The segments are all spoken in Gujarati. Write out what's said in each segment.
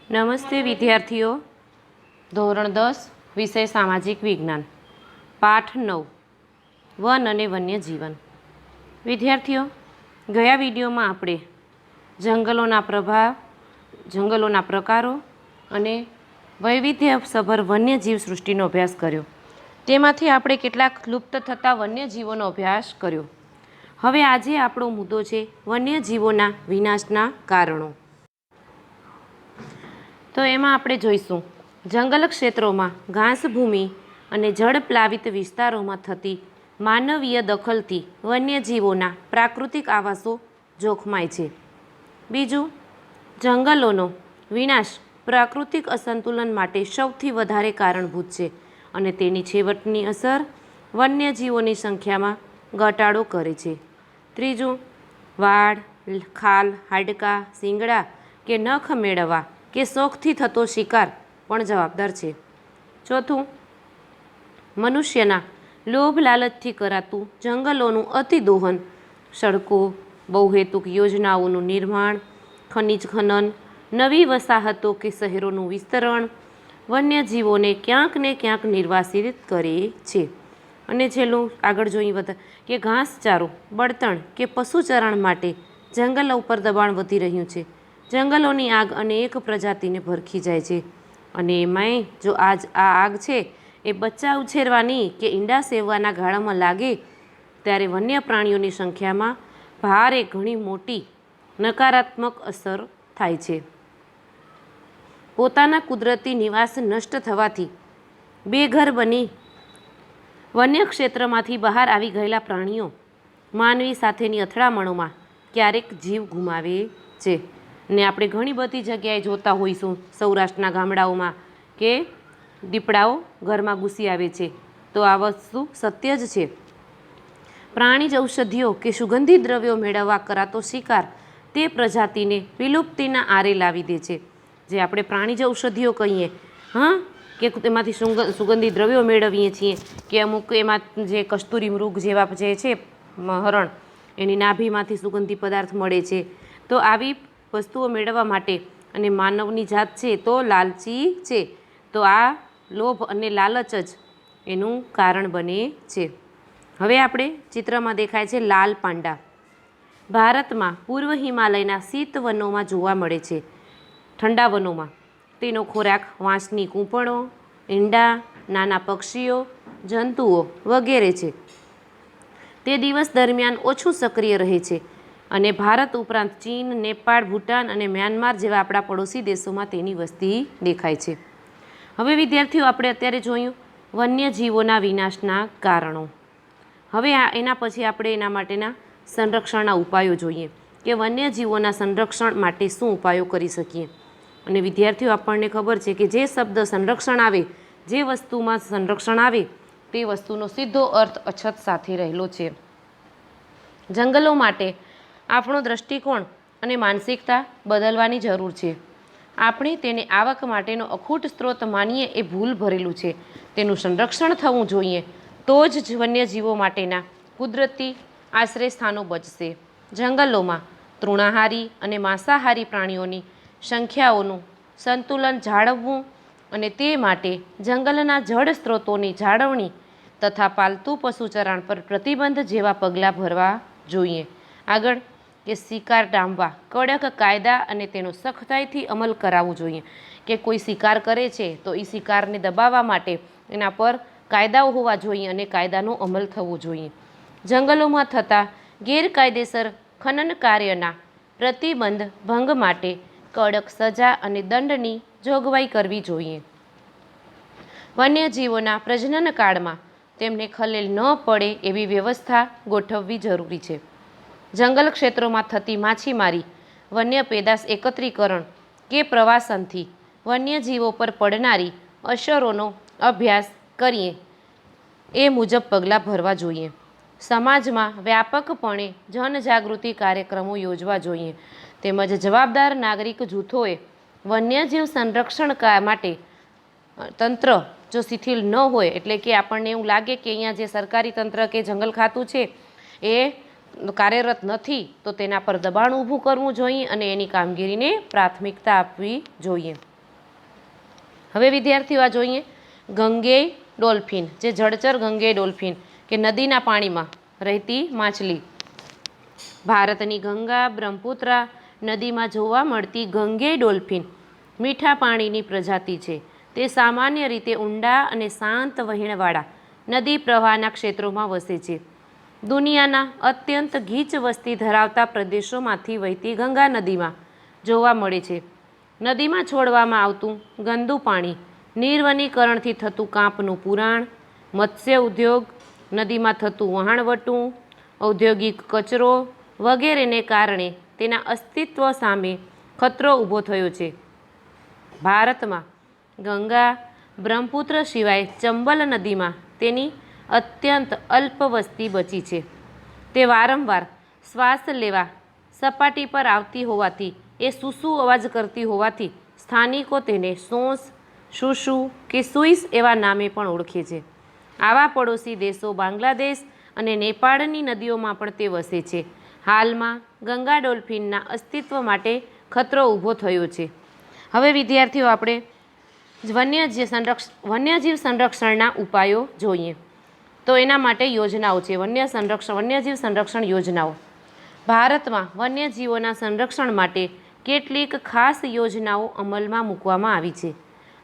નમસ્તે વિદ્યાર્થીઓ. ધોરણ 10 વિષય સામાજિક વિજ્ઞાન પાઠ 9 વન અને વન્યજીવન. વિદ્યાર્થીઓ, ગયા વિડીયોમાં આપણે જંગલોના પ્રભાવ, જંગલોના પ્રકારો અને વૈવિધ્યસભર વન્યજીવ સૃષ્ટિનો અભ્યાસ કર્યો. તેમાંથી આપણે કેટલાક લુપ્ત થતા વન્યજીવોનો અભ્યાસ કર્યો. હવે આજે આપણો મુદ્દો છે વન્યજીવોના વિનાશના કારણો. તો એમાં આપણે જોઈશું જંગલ ક્ષેત્રોમાં ઘાસભૂમિ અને જળપ્લાવિત વિસ્તારોમાં થતી માનવીય દખલથી વન્યજીવોના પ્રાકૃતિક આવાસો જોખમાય છે. બીજું, જંગલોનો વિનાશ પ્રાકૃતિક અસંતુલન માટે સૌથી વધારે કારણભૂત છે અને તેની છેવટની અસર વન્યજીવોની સંખ્યામાં ઘટાડો કરે છે. ત્રીજું, વાળ, ખાલ, હાડકાં, શીંગડા કે નખ મેળવવા કે શોખથી થતો શિકાર પણ જવાબદાર છે. ચોથું, મનુષ્યના લોભ લાલચથી કરાતું જંગલોનું અતિદોહન, સડકો, બહુહેતુક યોજનાઓનું નિર્માણ, ખનિજ ખનન, નવી વસાહતો કે શહેરોનું વિસ્તરણ વન્યજીવોને ક્યાંક ને ક્યાંક નિર્વાસિત કરે છે. અને છેલ્લું આગળ જોઈએ બધા કે ઘાસચારો, બળતણ કે પશુચરણ માટે જંગલો ઉપર દબાણ વધી રહ્યું છે. જંગલોની આગ અનેક પ્રજાતિને ભરખી જાય છે અને એમાંય જો આ આગ છે એ બચ્ચા ઉછેરવાની કે ઈંડા સેવવાના ગાળામાં લાગે ત્યારે વન્ય પ્રાણીઓની સંખ્યામાં ભારે ઘણી મોટી નકારાત્મક અસર થાય છે. પોતાના કુદરતી નિવાસ નષ્ટ થવાથી બેઘર બની વન્ય ક્ષેત્રમાંથી બહાર આવી ગયેલા પ્રાણીઓ માનવી સાથેની અથડામણોમાં ક્યારેક જીવ ગુમાવે છે. ને આપણે ઘણી બધી જગ્યાએ જોતા હોઈશું સૌરાષ્ટ્રના ગામડાઓમાં કે દીપડાઓ ઘરમાં ઘૂસી આવે છે. તો આ વસ્તુ સત્ય જ છે. પ્રાણીજ ઔષધિઓ કે સુગંધિત દ્રવ્યો મેળવવા કરાતો શિકાર તે પ્રજાતિને વિલુપ્તિના આરે લાવી દે છે. જે આપણે પ્રાણીજ ઔષધિઓ કહીએ, કે તેમાંથી સુગંધિત દ્રવ્યો મેળવીએ છીએ કે અમુક એમાં જે કસ્તુરી મૃગ જેવા જે છે હરણ, એની નાભીમાંથી સુગંધી પદાર્થ મળે છે. તો આવી વસ્તુઓ મેળવવા માટે અને માનવની જાત છે તો લાલચી છે, તો આ લોભ અને લાલચ જ એનું કારણ બને છે. હવે આપણે ચિત્રમાં દેખાય છે લાલ પાંડા. ભારતમાં પૂર્વ હિમાલયના શીત વનોમાં જોવા મળે છે. ઠંડા વનોમાં તેનો ખોરાક વાંસની કૂંપણો, ઈંડા, નાના પક્ષીઓ, જંતુઓ વગેરે છે. તે દિવસ દરમિયાન ઓછું સક્રિય રહે છે અને ભારત ઉપરાંત ચીન, નેપાળ, ભૂટાન અને મ્યાનમાર જેવા આપણા પડોશી દેશોમાં તેની વસ્તી દેખાય છે. હવે વિદ્યાર્થીઓ, આપણે અત્યારે જોયું વન્યજીવોના વિનાશના કારણો. હવે એના પછી આપણે એના માટેના સંરક્ષણના ઉપાયો જોઈએ કે વન્યજીવોના સંરક્ષણ માટે શું ઉપાયો કરી શકીએ. અને વિદ્યાર્થીઓ, આપણને ખબર છે કે જે શબ્દ સંરક્ષણ આવે, જે વસ્તુમાં સંરક્ષણ આવે તે વસ્તુનો સીધો અર્થ અછત સાથે રહેલો છે. જંગલો માટે આપણો દ્રષ્ટિકોણ અને માનસિકતા બદલવાની જરૂર છે. આપણે તેને આવક માટેનો અખૂટ સ્ત્રોત માનીએ એ ભૂલ ભરેલું છે. તેનું સંરક્ષણ થવું જોઈએ, તો જ વન્યજીવો માટેના કુદરતી આશ્રય સ્થાનો બચશે. જંગલોમાં તૃણાહારી અને માંસાહારી પ્રાણીઓની સંખ્યાઓનું સંતુલન જાળવવું અને તે માટે જંગલના જળ સ્ત્રોતોની જાળવણી તથા પાલતુ પશુચરણ પર પ્રતિબંધ જેવા પગલાં ભરવા જોઈએ. આગળ કે શિકાર ડામવા કડક કાયદા અને તેનો સખ્તાઈથી અમલ કરાવવો જોઈએ. કે કોઈ શિકાર કરે છે તો એ શિકારને દબાવવા માટે એના પર કાયદાઓ હોવા જોઈએ અને કાયદાનો અમલ થવો જોઈએ. જંગલોમાં થતા ગેરકાયદેસર ખનન કાર્યના પ્રતિબંધ ભંગ માટે કડક સજા અને દંડની જોગવાઈ કરવી જોઈએ. વન્યજીવોના પ્રજનન કાળમાં તેમને ખલેલ ન પડે એવી વ્યવસ્થા ગોઠવવી જરૂરી છે. જંગલ ક્ષેત્રોમાં થતી માછીમારી, વન્ય પેદાશ એકત્રીકરણ કે પ્રવાસનથી વન્યજીવો પર પડનારી અસરોનો અભ્યાસ કરીએ એ મુજબ પગલાં ભરવા જોઈએ. સમાજમાં વ્યાપકપણે જનજાગૃતિ કાર્યક્રમો યોજવા જોઈએ તેમજ જવાબદાર નાગરિક જૂથોએ વન્યજીવ સંરક્ષણ માટે તંત્ર જો શિથિલ ન હોય, એટલે કે આપણને એવું લાગે કે અહીંયા જે સરકારી તંત્ર કે જંગલ ખાતું છે એ કાર્યરત નથી, તો તેના પર દબાણ ઊભું કરવું જોઈએ અને એની કામગીરીને પ્રાથમિકતા આપવી જોઈએ. હવે વિદ્યાર્થીઓ આ જોઈએ ગંગેય ડોલ્ફિન, જે જળચર ગંગેય ડોલ્ફિન કે નદીના પાણીમાં રહેતી માછલી. ભારતની ગંગા બ્રહ્મપુત્રા નદીમાં જોવા મળતી ગંગેય ડોલ્ફિન મીઠા પાણીની પ્રજાતિ છે. તે સામાન્ય રીતે ઊંડા અને શાંત વહેણવાળા નદી પ્રવાહના ક્ષેત્રોમાં વસે છે. દુનિયાના અત્યંત ગીચ વસ્તી ધરાવતા પ્રદેશોમાંથી વહેતી ગંગા નદીમાં જોવા મળે છે. નદીમાં છોડવામાં આવતું ગંદુ પાણી, નિર્વનીકરણથી થતું કાંપનું પુરાણ, મત્સ્ય ઉદ્યોગ, નદીમાં થતું વહાણવટું, ઔદ્યોગિક કચરો વગેરેને કારણે તેના અસ્તિત્વ સામે ખતરો ઊભો થયો છે. ભારતમાં ગંગા બ્રહ્મપુત્ર સિવાય ચંબલ નદીમાં તેની અત્યંત અલ્પ વસ્તી બચી છે. તે વારંવાર શ્વાસ લેવા સપાટી પર આવતી હોવાથી એ સૂસુ અવાજ કરતી હોવાથી સ્થાનિકો તેને સોંસ, શુશુ કે સુઈસ એવા નામે પણ ઓળખે છે. આવા પડોશી દેશો બાંગ્લાદેશ અને નેપાળની નદીઓમાં પણ તે વસે છે. હાલમાં ગંગા ડોલ્ફિનના અસ્તિત્વ માટે ખતરો ઊભો થયો છે. હવે વિદ્યાર્થીઓ આપણે વન્યજીવ સંરક્ષણના ઉપાયો જોઈએ. તો એના માટે યોજનાઓ છે. વન્યજીવ સંરક્ષણ યોજનાઓ. ભારતમાં વન્યજીવોના સંરક્ષણ માટે કેટલીક ખાસ યોજનાઓ અમલમાં મૂકવામાં આવી છે.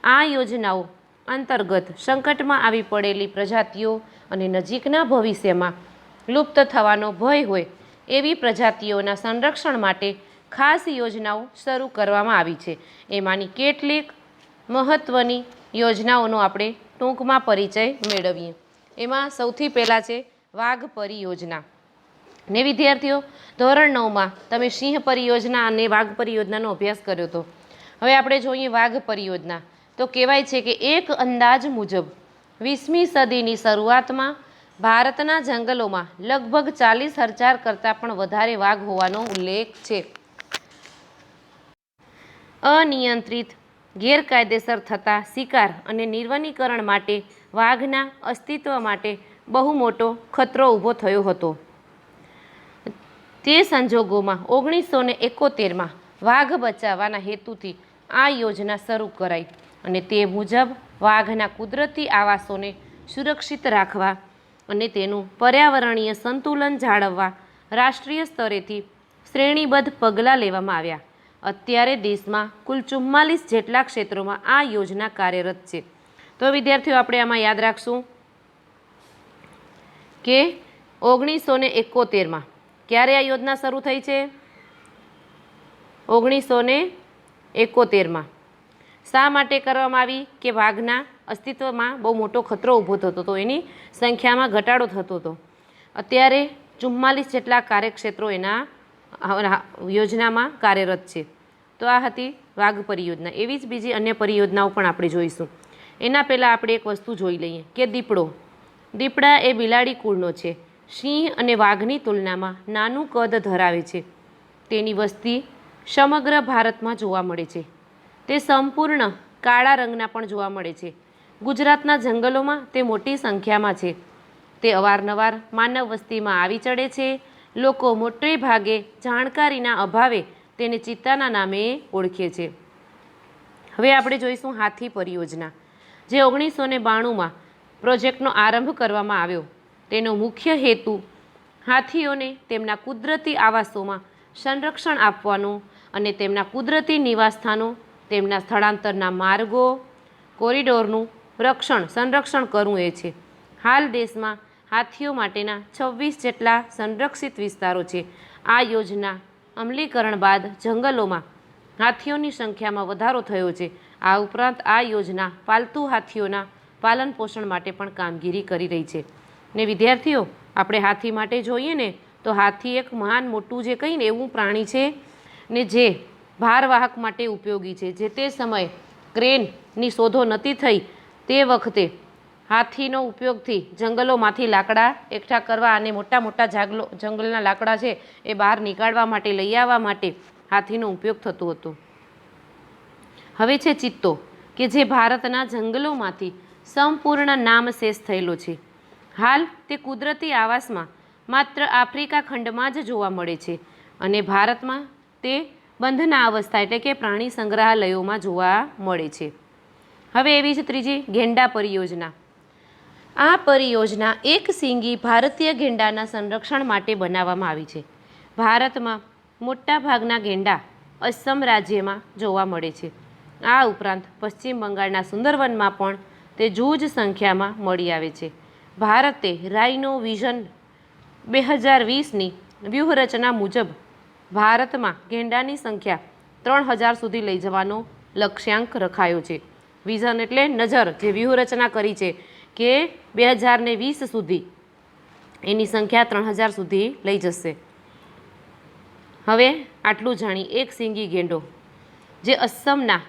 આ યોજનાઓ અંતર્ગત સંકટમાં આવી પડેલી પ્રજાતિઓ અને નજીકના ભવિષ્યમાં લુપ્ત થવાનો ભય હોય એવી પ્રજાતિઓના સંરક્ષણ માટે ખાસ યોજનાઓ શરૂ કરવામાં આવી છે. એમાંની કેટલીક મહત્ત્વની યોજનાઓનો આપણે ટૂંકમાં પરિચય મેળવીએ. એમાં સૌથી પહેલાં છે વાઘ પરિયોજના. ને વિદ્યાર્થીઓ ધોરણ 9માં તમે સિંહ પરિયોજના અને વાઘ પરિયોજનાનો અભ્યાસ કર્યો હતો. હવે આપણે જોઈએ વાઘ પરિયોજના. તો કહેવાય છે કે એક અંદાજ મુજબ 20મી સદીની શરૂઆતમાં ભારતના જંગલોમાં લગભગ 40,000 કરતાં પણ વધારે વાઘ હોવાનો ઉલ્લેખ છે. અનિયંત્રિત ગેરકાયદેસર થતા શિકાર અને નિર્વનીકરણ માટે વાઘના અસ્તિત્વ માટે બહુ મોટો ખતરો ઊભો થયો હતો. તે સંજોગોમાં 1971માં વાઘ બચાવવાના હેતુથી આ યોજના શરૂ કરાઈ અને તે મુજબ વાઘના કુદરતી આવાસોને સુરક્ષિત રાખવા અને તેનું પર્યાવરણીય સંતુલન જાળવવા રાષ્ટ્રીય સ્તરેથી શ્રેણીબદ્ધ પગલાં લેવામાં આવ્યા. અત્યારે દેશમાં કુલ 44 જેટલા ક્ષેત્રોમાં આ યોજના કાર્યરત છે. તો વિદ્યાર્થીઓ આપણે આમાં યાદ રાખશું કે 1971માં ક્યારે આ યોજના શરૂ થઈ છે? 1971માં. શા માટે કરવામાં આવી? કે વાઘના અસ્તિત્વમાં બહુ મોટો ખતરો ઊભો થતો હતો, એની સંખ્યામાં ઘટાડો થતો હતો. અત્યારે 44 જેટલા કાર્યક્ષેત્રો એના યોજનામાં કાર્યરત છે. તો આ હતી વાઘ પરિયોજના. એવી જ બીજી અન્ય પરિયોજનાઓ પણ આપણે જોઈશું. એના પહેલાં આપણે એક વસ્તુ જોઈ લઈએ કે દીપડો. દીપડા એ બિલાડી કુળનો છે. સિંહ અને વાઘની તુલનામાં નાનું કદ ધરાવે છે. તેની વસ્તી સમગ્ર ભારતમાં જોવા મળે છે. તે સંપૂર્ણ કાળા રંગના પણ જોવા મળે છે. ગુજરાતના જંગલોમાં તે મોટી સંખ્યામાં છે. તે અવારનવાર માનવ વસ્તીમાં આવી ચડે છે. લોકો મોટે ભાગે જાણકારીના અભાવે તેને ચિત્તાના નામે ઓળખે છે. હવે આપણે જોઈશું હાથી પરિયોજના, જે 1992માં પ્રોજેક્ટનો આરંભ કરવામાં આવ્યો. તેનો મુખ્ય હેતુ હાથીઓને તેમના કુદરતી આવાસોમાં સંરક્ષણ આપવાનું અને તેમના કુદરતી નિવાસસ્થાનો, તેમના સ્થળાંતરના માર્ગો, કોરિડોરનું સંરક્ષણ કરવું એ છે. હાલ દેશમાં હાથીઓ માટેના 26 જેટલા સંરક્ષિત વિસ્તારો છે. આ યોજના અમલીકરણ બાદ જંગલોમાં હાથીઓની સંખ્યામાં વધારો થયો છે. આ ઉપરાંત આ યોજના પાલતુ હાથીઓના પાલન પોષણ માટે પણ કામગીરી કરી રહી છે. ને વિદ્યાર્થીઓ આપણે હાથી માટે જોઈએ ને તો હાથી એક મહાન મોટું જે કહીને એવું પ્રાણી છે ને જે ભારવાહક માટે ઉપયોગી છે. જે તે સમયે ક્રેનની શોધો નહોતી થઈ તે વખતે હાથીનો ઉપયોગથી જંગલોમાંથી લાકડા એકઠા કરવા અને મોટા મોટા જંગલના લાકડા છે એ બહાર નીકાળવા માટે, લઈ આવવા માટે હાથીનો ઉપયોગ થતો હતો. હવે છે ચિત્તો, કે જે ભારતના જંગલોમાંથી સંપૂર્ણ નામશેષ થયેલો છે. હાલ તે કુદરતી આવાસમાં માત્ર આફ્રિકા ખંડમાં જ જોવા મળે છે અને ભારતમાં તે બંધના અવસ્થા એટલે કે પ્રાણી સંગ્રહાલયોમાં જોવા મળે છે. હવે એવી જ ત્રીજી ગેંડા પરિયોજના. આ પરિયોજના એક શીંગી ભારતીય ગેંડાના સંરક્ષણ માટે બનાવવામાં આવી છે. ભારતમાં મોટાભાગના ગેંડા અસમ રાજ્યમાં જોવા મળે છે. આ ઉપરાંત પશ્ચિમ બંગાળના સુંદરવનમાં પણ તે જૂજ સંખ્યામાં મળી આવે છે. ભારતે રાઇનો વિઝન 2020ની વ્યૂહરચના મુજબ ભારતમાં ગેંડાની સંખ્યા 3000 સુધી લઈ જવાનો લક્ષ્યાંક રખાયો છે. વિઝન એટલે નજર, જે વ્યૂહરચના કરી છે કે 2020 સુધી એની સંખ્યા 3000 સુધી લઈ જશે. હવે આટલું જાણી એક શીંગી ગેંડો જે અસમના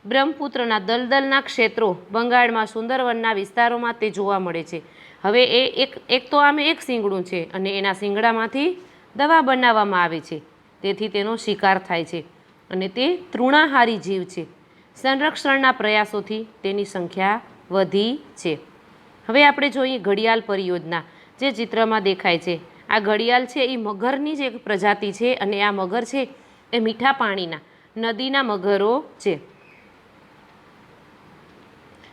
બ્રહ્મપુત્રના દલદલના ક્ષેત્રો, બંગાળમાં સુંદરવનના વિસ્તારોમાં તે જોવા મળે છે. હવે એ એક તો આમે એક શીંગડું છે અને એના શીંગડામાંથી દવા બનાવવામાં આવે છે, તેથી તેનો શિકાર થાય છે અને તે તૃણાહારી જીવ છે. સંરક્ષણના પ્રયાસોથી તેની સંખ્યા વધી છે. હવે આપણે જોઈએ ઘડિયાળ પરિયોજના, જે ચિત્રમાં દેખાય છે. આ ઘડિયાળ છે એ મગરની જ એક પ્રજાતિ છે અને આ મગર છે એ મીઠા પાણીના નદીના મગરો છે.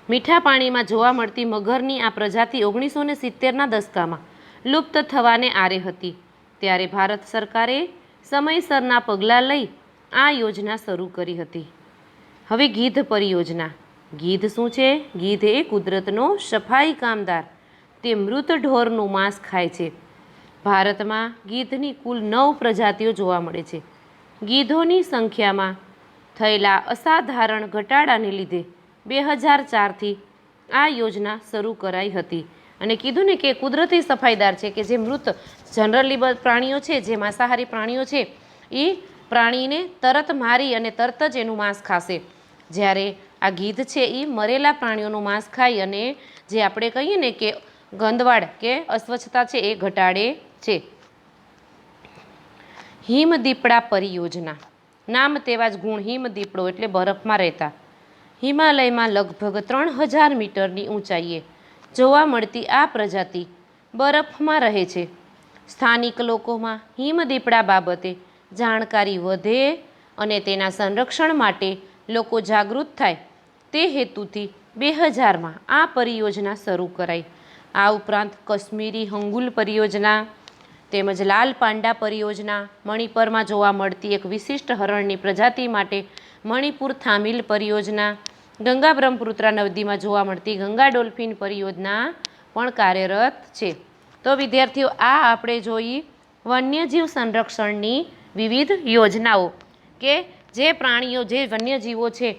મીઠા પાણીમાં જોવા મળતી મગરની આ પ્રજાતિ 1970ના દશકામાં લુપ્ત થવાને આરે હતી. ત્યારે ભારત સરકારે સમયસરના પગલાં લઈ આ યોજના શરૂ કરી હતી. હવે ગીધ પરિયોજના. ગીધ શું છે? ગીધ એ કુદરતનો સફાઈ કામદાર. તે મૃત ઢોરનું માંસ ખાય છે. ભારતમાં ગીધની કુલ 9 પ્રજાતિઓ જોવા મળે છે. ગીધોની સંખ્યામાં થયેલા અસાધારણ ઘટાડાને લીધે 2004થી આ યોજના શરૂ કરાઈ હતી. અને કીધું ને કે કુદરતી સફાઈદાર છે, કે જે મૃત જનરલી પ્રાણીઓ છે, જે માંસાહારી પ્રાણીઓ છે, એ પ્રાણીને તરત મારી અને તરત જ એનું માંસ ખાશે. જ્યારે આ ગીધ છે એ મરેલા પ્રાણીઓનું માંસ ખાઈ અને જે આપણે કહીએ ને કે ગંદવાડ કે અસ્વચ્છતા છે એ ઘટાડે છે. હિમદીપડા પરિયોજના. નામ તેવા જ ગુણ. હિમદીપડો એટલે બરફમાં રહેતા. હિમાલયમાં લગભગ 3000 મીટરની ઊંચાઈએ જોવા મળતી આ પ્રજાતિ બરફમાં રહે છે. સ્થાનિક લોકોમાં હિમદીપડા બાબતે જાણકારી વધે અને તેના સંરક્ષણ માટે લોકો જાગૃત થાય તે હેતુથી 2000માં આ પરિયોજના શરૂ કરાઈ. આ ઉપરાંત કશ્મીરી હંગુલ પરિયોજના તેમજ લાલ પાંડા પરિયોજના, મણિપુરમાં જોવા મળતી એક વિશિષ્ટ હરણની પ્રજાતિ માટે મણિપુર થામિલ પરિયોજના, ગંગા બ્રહ્મપુત્રા નદીમાં જોવા મળતી ગંગા ડોલ્ફિન પરિયોજના પણ કાર્યરત છે. તો વિદ્યાર્થીઓ, આ આપણે જોઈ વન્યજીવ સંરક્ષણની વિવિધ યોજનાઓ, કે જે પ્રાણીઓ, જે વન્યજીવો છે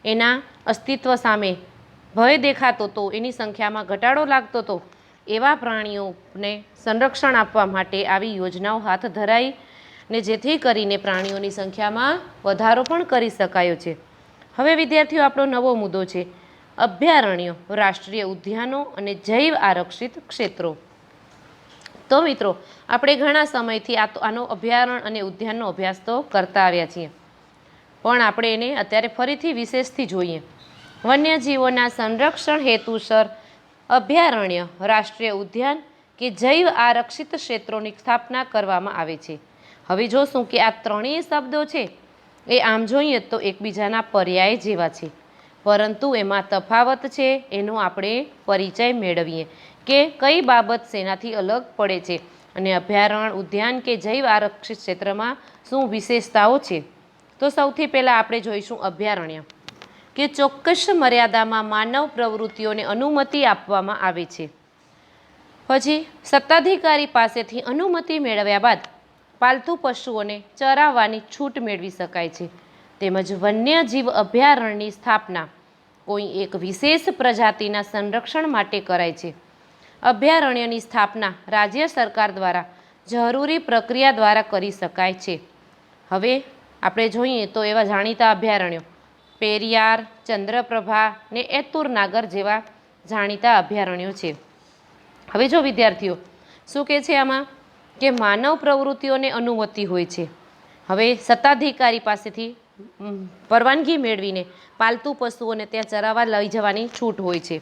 એના અસ્તિત્વ સામે ભય દેખાતો હતો, એની સંખ્યામાં ઘટાડો લાગતો હતો, એવા પ્રાણીઓને સંરક્ષણ આપવા માટે આવી યોજનાઓ હાથ ધરાઈ ને જેથી કરીને પ્રાણીઓની સંખ્યામાં વધારો પણ કરી શકાયો છે. હવે વિદ્યાર્થીઓ, આપણો નવો મુદ્દો છે અભયારણ્યો, રાષ્ટ્રીય ઉદ્યાનો અને જૈવ આરક્ષિત ક્ષેત્રો. તો મિત્રો, આપણે ઘણા સમયથી આનો અભયારણ્ય અને ઉદ્યાનનો અભ્યાસ તો કરતા આવ્યા છીએ, પણ આપણે એને અત્યારે ફરીથી વિશેષથી જોઈએ. વન્યજીવોના સંરક્ષણ હેતુસર અભયારણ્ય, રાષ્ટ્રીય ઉદ્યાન કે જૈવ આરક્ષિત ક્ષેત્રોની સ્થાપના કરવામાં આવે છે. હવે જોશું કે આ ત્રણેય શબ્દો છે એ આમ જોઈએ તો એકબીજાના પર્યાય જેવા છે, પરંતુ એમાં તફાવત છે એનો આપણે પરિચય મેળવીએ કે કઈ બાબત શેનાથી અલગ પડે છે અને અભયારણ્ય, ઉદ્યાન કે જૈવ આરક્ષિત ક્ષેત્રમાં શું વિશેષતાઓ છે. તો સૌથી પહેલાં આપણે જોઈશું અભયારણ્ય, કે ચોક્કસ મર્યાદામાં માનવ પ્રવૃત્તિઓને અનુમતિ આપવામાં આવે છે. પછી સત્તાધિકારી પાસેથી અનુમતિ મેળવ્યા બાદ પાલતુ પશુઓને ચરાવવાની છૂટ મેળવી શકાય છે. તેમજ વન્યજીવ અભયારણ્યની સ્થાપના કોઈ એક વિશેષ પ્રજાતિના સંરક્ષણ માટે કરાય છે. અભયારણ્યની સ્થાપના રાજ્ય સરકાર દ્વારા જરૂરી પ્રક્રિયા દ્વારા કરી શકાય છે. હવે આપણે જોઈએ તો એવા જાણીતા અભયારણ્યો પેરિયાર, ચંદ્રપ્રભા ને એતુર નાગર જેવા જાણીતા અભયારણ્યો છે. હવે જો વિદ્યાર્થીઓ, શું કહે છે આમાં કે માનવ પ્રવૃત્તિઓને અનુમતિ હોય છે. હવે સત્તાધિકારી પાસેથી પરવાનગી મેળવીને પાલતુ પશુઓને ત્યાં ચરાવવા લઈ જવાની છૂટ હોય છે.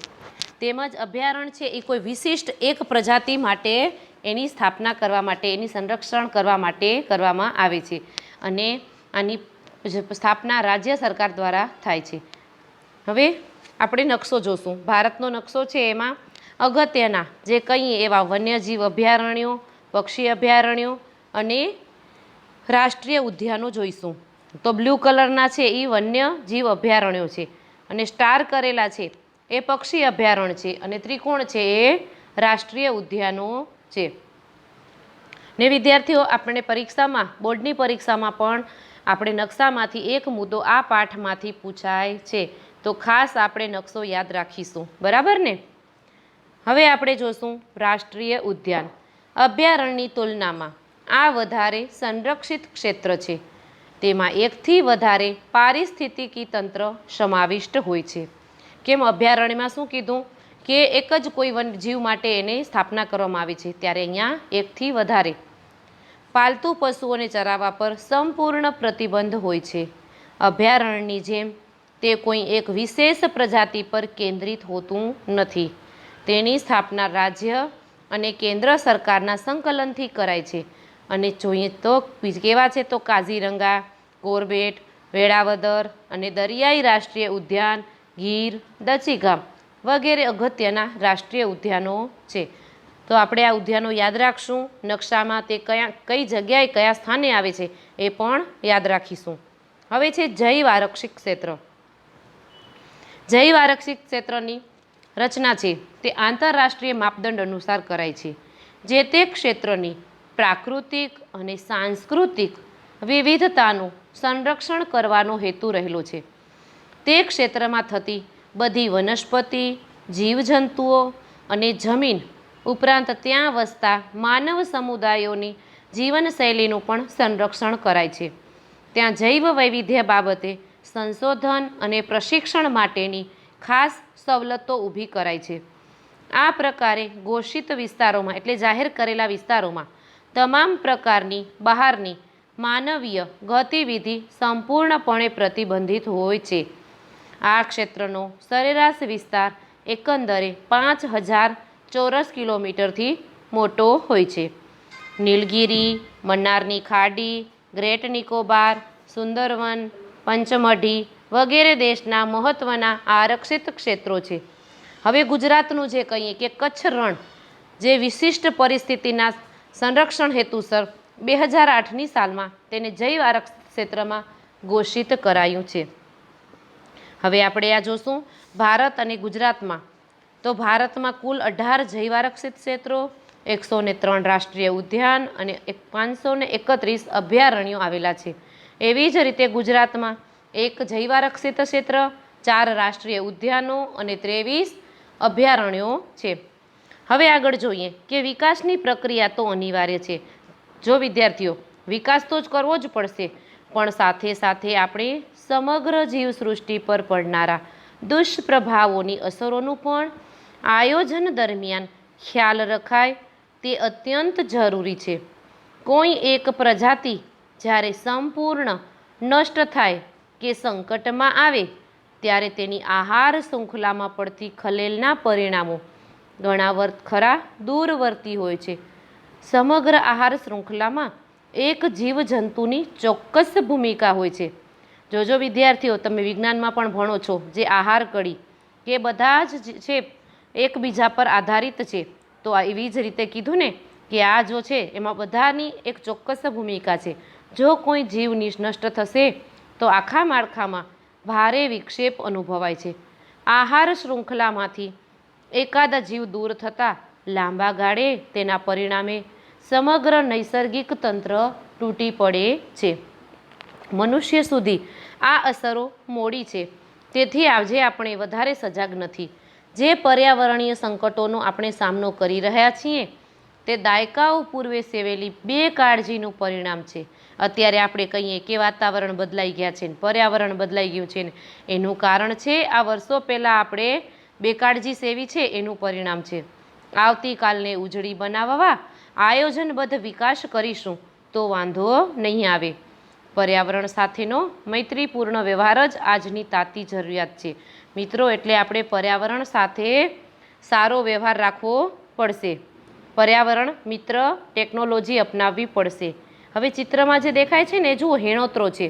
તેમજ અભયારણ્ય છે એ કોઈ વિશિષ્ટ એક પ્રજાતિ માટે એની સ્થાપના કરવા માટે, એની સંરક્ષણ કરવા માટે કરવામાં આવે છે અને આની સ્થાપના રાજ્ય સરકાર દ્વારા થાય છે. હવે આપણે નકશો જોશું. ભારતનો નકશો છે એમાં અગત્યના જે કંઈ એવા વન્યજીવ અભયારણ્યો, પક્ષી અભયારણ્યો અને રાષ્ટ્રીય ઉદ્યાનો જોઈશું. તો બ્લુ કલરના છે એ વન્યજીવ અભયારણ્યો છે અને સ્ટાર કરેલા છે એ પક્ષી અભયારણ્ય છે અને ત્રિકોણ છે એ રાષ્ટ્રીય ઉદ્યાનો છે. ને વિદ્યાર્થીઓ, આપણે પરીક્ષામાં, બોર્ડની પરીક્ષામાં પણ આપણે નકશામાંથી એક મુદ્દો આ પાઠમાંથી પૂછાય છે. તો ખાસ આપણે નકશો યાદ રાખીશું. બરાબર ને? હવે આપણે જોશું રાષ્ટ્રીય ઉદ્યાન. અભયારણ્યની તુલનામાં આ વધારે સંરક્ષિત ક્ષેત્ર છે. તેમાં એકથી વધારે પારિસ્થિતિકી તંત્ર સમાવિષ્ટ હોય છે. કેમ અભયારણ્યમાં શું કીધું કે એક જ કોઈ વન્યજીવ માટે એની સ્થાપના કરવામાં આવી છે, ત્યારે અહીંયા એકથી વધારે પાલતુ પશુઓને ચરાવવા પર સંપૂર્ણ પ્રતિબંધ હોય છે. અભયારણ્યની જેમ તે કોઈ એક વિશેષ પ્રજાતિ પર કેન્દ્રિત હોતું નથી. તેની સ્થાપના રાજ્ય અને કેન્દ્ર સરકારના સંકલનથી કરાય છે. અને જોઈએ તો કેવા છે તો કાઝીરંગા, કોર્બેટ, વેળાવદર અને દરિયાઈ રાષ્ટ્રીય ઉદ્યાન, ગીર, દચીગામ વગેરે અગત્યના રાષ્ટ્રીય ઉદ્યાનો છે. તો આપણે આ ઉદ્યાનો યાદ રાખશું. નકશામાં તે કઈ જગ્યાએ કયા સ્થાને આવે છે એ પણ યાદ રાખીશું. હવે છે જૈવ આરક્ષિત ક્ષેત્ર. જૈવ આરક્ષિત ક્ષેત્રની રચના છે તે આંતરરાષ્ટ્રીય માપદંડ અનુસાર કરાય છે. જે તે ક્ષેત્રની પ્રાકૃતિક અને સાંસ્કૃતિક વિવિધતાનું સંરક્ષણ કરવાનો હેતુ રહેલો છે. તે ક્ષેત્રમાં થતી બધી વનસ્પતિ, જીવજંતુઓ અને જમીન ઉપરાંત ત્યાં વસતા માનવ સમુદાયોની જીવનશૈલીનું પણ સંરક્ષણ કરાય છે. ત્યાં જૈવ વૈવિધ્ય બાબતે સંશોધન અને પ્રશિક્ષણ માટેની ખાસ સવલતો ઊભી કરાય છે. આ પ્રકારે ઘોષિત વિસ્તારોમાં એટલે જાહેર કરેલા વિસ્તારોમાં તમામ પ્રકારની બહારની માનવીય ગતિવિધિ સંપૂર્ણપણે પ્રતિબંધિત હોય છે. આ ક્ષેત્રનો સરેરાશ વિસ્તાર એકંદરે 5000 ચોરસ કિલોમીટરથી મોટો હોય છે. નીલગિરી, મન્નારની ખાડી, ગ્રેટ નિકોબાર, સુંદરવન, પંચમઢી વગેરે દેશના મહત્ત્વના આરક્ષિત ક્ષેત્રો છે. હવે ગુજરાતનું જે કહીએ કે કચ્છ રણ જે વિશિષ્ટ પરિસ્થિતિના સંરક્ષણ હેતુસર 2008ની સાલમાં તેને જૈવ આરક્ષિત ક્ષેત્રમાં ઘોષિત કરાયું છે. હવે આપણે આ જોશું ભારત અને ગુજરાતમાં. તો ભારતમાં કુલ 18 જૈવ આરક્ષિત ક્ષેત્રો, 103 રાષ્ટ્રીય ઉદ્યાન અને 531 અભયારણ્યો આવેલા છે. એવી જ રીતે ગુજરાતમાં 1 જૈવ આરક્ષિત ક્ષેત્ર, 4 રાષ્ટ્રીય ઉદ્યાનો અને 23 અભયારણ્યો છે. હવે આગળ જોઈએ કે વિકાસની પ્રક્રિયા તો અનિવાર્ય છે. જો વિદ્યાર્થીઓ, વિકાસ તો જ કરવો જ પડશે, પણ સાથે સાથે આપણે સમગ્ર જીવસૃષ્ટિ પર પડનારા દુષ્પ્રભાવોની અસરોનું પણ આયોજન દરમિયાન ખ્યાલ રખાય તે અત્યંત જરૂરી છે. કોઈ એક પ્રજાતિ જ્યારે સંપૂર્ણ નષ્ટ થાય કે સંકટમાં આવે ત્યારે તેની આહાર શૃંખલામાં પડતી ખલેલના પરિણામો ઘણા ખરા દૂરવર્તી હોય છે. સમગ્ર આહાર શૃંખલામાં એક જીવજંતુની ચોક્કસ ભૂમિકા હોય છે. જોજો વિદ્યાર્થીઓ, તમે વિજ્ઞાનમાં પણ ભણો છો જે આહાર કડી કે બધા જ છે એકબીજા પર આધારિત છે. તો એવી જ રીતે કીધું ને કે આ જો છે એમાં બધાની એક ચોક્કસ ભૂમિકા છે. જો કોઈ જીવ નષ્ટ થશે તો આખા માળખામાં ભારે વિક્ષેપ અનુભવાય છે. આહાર શૃંખલામાંથી એકાદ જીવ દૂર થતાં લાંબા ગાળે તેના પરિણામે સમગ્ર નૈસર્ગિક તંત્ર તૂટી પડે છે. મનુષ્ય સુધી આ અસરો મોડી છે. તેથી આજે આપણે વધારે સજાગ નથી. જે પર્યાવરણીય સંકટોનો આપણે સામનો કરી રહ્યા છીએ તે દાયકાઓ પૂર્વે સેવેલી બેકાળજીનું પરિણામ છે. અત્યારે આપણે કહીએ કે વાતાવરણ બદલાઈ ગયા છે ને પર્યાવરણ બદલાઈ ગયું છે ને એનું કારણ છે આ વર્ષો પહેલાં આપણે બેકાળજી સેવી છે એનું પરિણામ છે. આવતીકાલને ઉજળી બનાવવા આયોજનબદ્ધ વિકાસ કરીશું તો વાંધો નહીં આવે. પર્યાવરણ સાથેનો મૈત્રીપૂર્ણ વ્યવહાર જ આજની તાતી જરૂરિયાત છે મિત્રો. એટલે આપણે પર્યાવરણ સાથે સારો વ્યવહાર રાખવો પડશે. પર્યાવરણ મિત્ર ટેકનોલોજી અપનાવવી પડશે. હવે ચિત્રમાં જે દેખાય છે ને જુઓ, હેણોત્રો છે.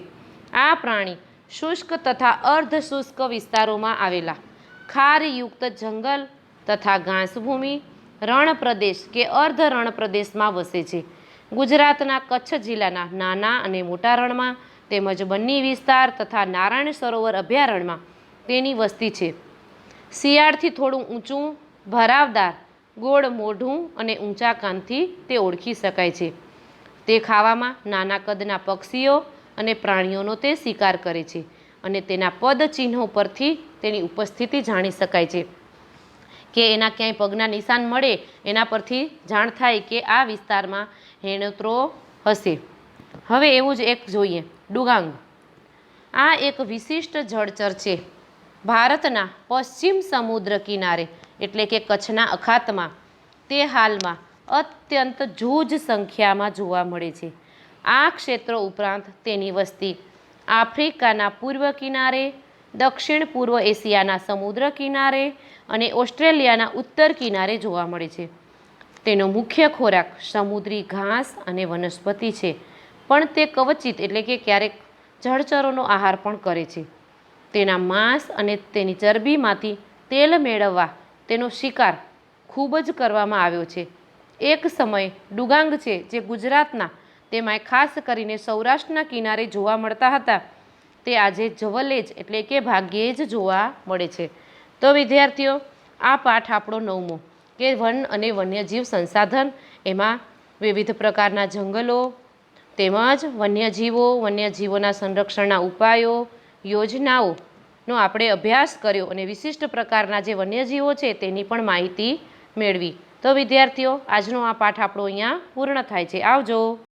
આ પ્રાણી શુષ્ક તથા અર્ધ શુષ્ક વિસ્તારોમાં આવેલા ખારયુક્ત જંગલ તથા ઘાસભૂમિ, રણ પ્રદેશ કે અર્ધ રણ પ્રદેશમાં વસે છે. ગુજરાતના કચ્છ જિલ્લાના નાના અને મોટા રણમાં તેમજ બન્ની વિસ્તાર તથા નારાયણ સરોવર અભયારણ્યમાં તેની વસ્તી છે. શિયાળથી થોડું ઊંચું, ભરાવદાર, ગોળ મોઢું અને ઊંચા કાનથી તે ઓળખી શકાય છે. તે ખાવામાં નાના કદના પક્ષીઓ અને પ્રાણીઓનો તે શિકાર કરે છે અને તેના પદચિહ્નો પરથી તેની ઉપસ્થિતિ જાણી શકાય છે કે એના ક્યાંય પગના નિશાન મળે એના પરથી જાણ થાય કે આ વિસ્તારમાં હેણોત્રો હશે. હવે એવું જ એક જોઈએ, ડુગાંગ. આ એક વિશિષ્ટ જળચર છે. ભારતના પશ્ચિમ સમુદ્ર કિનારે એટલે કે કચ્છના અખાતમાં તે હાલમાં અત્યંત જૂજ સંખ્યામાં જોવા મળે છે. આ ક્ષેત્રો ઉપરાંત તેની વસ્તી આફ્રિકાના પૂર્વ કિનારે, દક્ષિણ પૂર્વ એશિયાના સમુદ્ર કિનારે અને ઓસ્ટ્રેલિયાના ઉત્તર કિનારે જોવા મળે છે. તેનો મુખ્ય ખોરાક સમુદ્રી ઘાસ અને વનસ્પતિ છે, પણ તે કવચિત એટલે કે ક્યારેક જળચરોનો આહાર પણ કરે છે. તેના માંસ અને તેની ચરબીમાંથી તેલ મેળવવા તેનો શિકાર ખૂબ જ કરવામાં આવ્યો છે. એક સમય ડુગાંગ છે જે ગુજરાતના તેમાંય ખાસ કરીને સૌરાષ્ટ્રના કિનારે જોવા મળતા હતા, તે આજે જવલ્લે જ એટલે કે ભાગ્યે જ જોવા મળે છે. તો વિદ્યાર્થીઓ, આ પાઠ આપણો 9મો કે વન અને વન્યજીવ સંસાધન, એમાં વિવિધ પ્રકારના જંગલો તેમજ વન્યજીવોના સંરક્ષણના ઉપાયો, યોજનાઓનો આપણે અભ્યાસ કર્યો અને વિશિષ્ટ પ્રકારના જે વન્યજીવો છે તેની પણ માહિતી મેળવી. તો વિદ્યાર્થીઓ, આજનો આ પાઠ આપણો અહીંયા પૂર્ણ થાય છે. આવજો.